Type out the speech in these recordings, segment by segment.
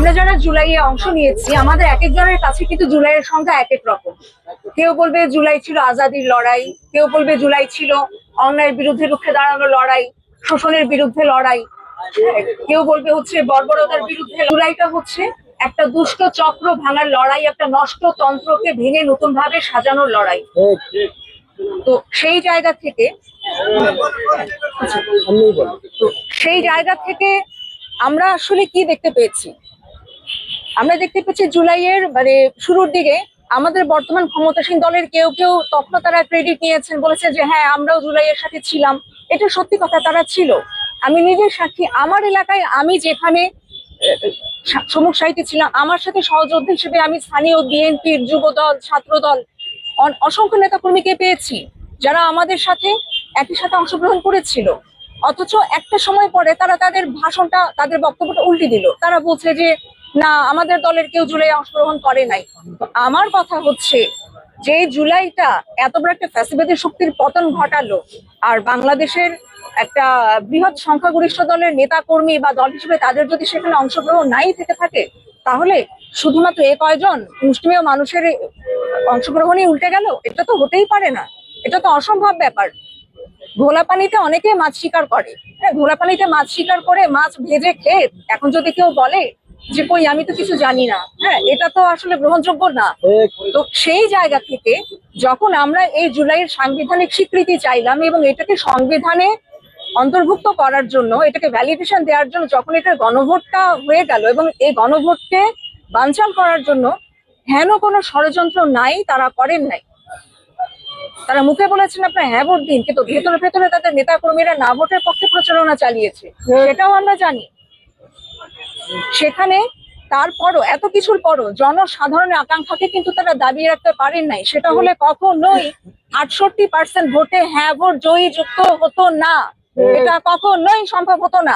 আমরা যারা জুলাইয়ে অংশ নিয়েছি আমাদের এক একজনের কাছে কিন্তু জুলাইয়ের সংখ্যা এক এক রকম। কেউ বলবে জুলাই ছিল আজাদির লড়াই, কেউ বলবে জুলাই ছিল অন্যায়ের বিরুদ্ধে রুখে দাঁড়ানো লড়াই, শোষণের বিরুদ্ধে লড়াই, কেউ বলবে হচ্ছে বর্বরতার বিরুদ্ধে। জুলাইটা হচ্ছে একটা দুষ্ট চক্র ভাঙার লড়াই, একটা নষ্ট তন্ত্রকে ভেঙে নতুন ভাবে সাজানোর লড়াই। তো সেই জায়গা থেকে আমরা আসলে কি দেখতে পেয়েছি? আমরা দেখতে পেয়েছি জুলাইয়ের মানে শুরুর দিকে আমাদের বর্তমান ক্ষমতাসীন দলের কেউ কেউ তখন তারা ক্রেডিট নিয়েছেন, বলেছে যে হ্যাঁ আমরাও জুলাইয়ের সাথে ছিলাম। এটা সত্যি কথা, তারা ছিল। আমি নিজের সাক্ষী, আমার এলাকায় আমি যেখানে সমুখ সাহিত্যে ছিলাম, আমার সাথে সহযোদ্ধা হিসেবে আমি স্থানীয় বিএনপির যুবদল, ছাত্রদল, অসংখ্য নেতাকর্মীকে পেয়েছি যারা আমাদের সাথে একই সাথে অংশগ্রহণ করেছিল। অথচ একটা সময় পরে তারা তাদের ভাষণটা, তাদের বক্তব্যটা উল্টে দিল। তারা বলছে যে না, আমাদের দলের কেউ জুলাই অংশগ্রহণ করে নাই। আমার কথা হচ্ছে যে জুলাইটা এত বড় একটা ফ্যাসিবাদী শক্তির পতন ঘটালো, আর বাংলাদেশের একটা বৃহৎ সংখ্যাগরিষ্ঠ দলের নেতা কর্মী বা দল হিসেবে তাদের যদি সেখানে অংশগ্রহণ নাই থেকে থাকে, তাহলে শুধুমাত্র এ কয়জন মুষ্টিমেয় মানুষের অংশগ্রহণই উল্টে গেল? এটা তো হতেই পারে না, এটা তো অসম্ভব ব্যাপার। ঘোলা পানিতে অনেকে মাছ শিকার করে, হ্যাঁ, ঘোলা পানিতে মাছ শিকার করে মাছ ভেজে খেয়ে এখন যদি কেউ বলে যে কই আমি তো কিছু জানি না, হ্যাঁ, এটা তো আসলে গ্রহণযোগ্য না। তো সেই জায়গা থেকে যখন আমরা এই জুলাইয়ের সাংবিধানিক স্বীকৃতি চাইলাম এবং এটাকে সংবিধানে অন্তর্ভুক্ত করার জন্য, এটাকে ভ্যালিডেশন দেওয়ার জন্য যখন এটা গণভোটটা হয়ে গেল এবং এই গণভোটকে বানচাল করার জন্য হেন কোনো ষড়যন্ত্র নাই, তারা করেন নাই। তারা মুখে বলেছেন আপনার হ্যাঁ ভোট দিন, কিন্তু ভেতরে ভেতরে তাদের নেতা কর্মীরা না ভোটের পক্ষে প্রচারণা চালিয়েছে, সেটাও আমরা জানি। সেখানে তারপরও, এত কিছুর পরও জনসাধারণের আকাঙ্ক্ষাকে কিন্তু তারা দাবিয়ে রাখতে পারেন নাই। সেটা হলে কখনোই 68% ভোটে হ্যাঁ ভোট জয়ী যুক্ত হতো না, এটা কখনোই সম্ভব হতো না।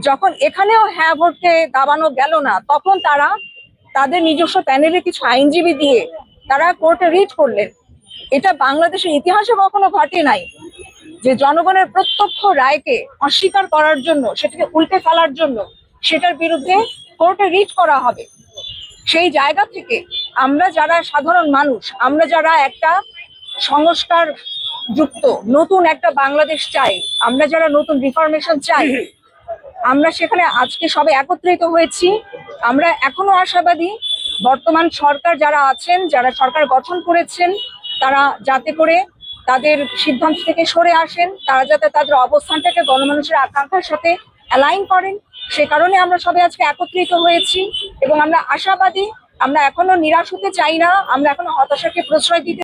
যখন এখানেও হ্যাঁ ভোটকে দাবানো গেল না, তখন তারা তাদের নিজস্ব প্যানেলে কিছু আইনজীবী দিয়ে তারা কোর্টে রিট করলেন। এটা বাংলাদেশের ইতিহাসে কখনো ঘটে নাই যে জনগণের প্রত্যক্ষ রায়কে অস্বীকার করার জন্য, সেটাকে উল্টে ফেলার জন্য সেটার বিরুদ্ধে কোর্টে রিট করা হবে। সেই জায়গা থেকে আমরা যারা সাধারণ মানুষ, আমরা যারা একটা সংস্কার যুক্ত নতুন একটা বাংলাদেশ চাই, আমরা যারা নতুন রিফরমেশন চাই, আমরা সেখানে আজকে সবাই একত্রিত হয়েছি। আমরা এখনো আশাবাদী বর্তমান সরকার যারা আছেন, যারা সরকার গঠন করেছেন, তারা যাতে করে তাদের সিদ্ধান্ত থেকে সরে আসেন, তারা যাতে তাদের অবস্থানটাকে গণমানুষের আকাঙ্ক্ষার সাথে অ্যালাইন করেন। সে কারণে আমরা সবাই আজকে একত্রিত হয়েছি এবং আমরা আশাবাদী। আমরা এখনো নিরাশ হতে চাই না, আমরা এখনো হতাশাকে প্রশ্রয় দিতে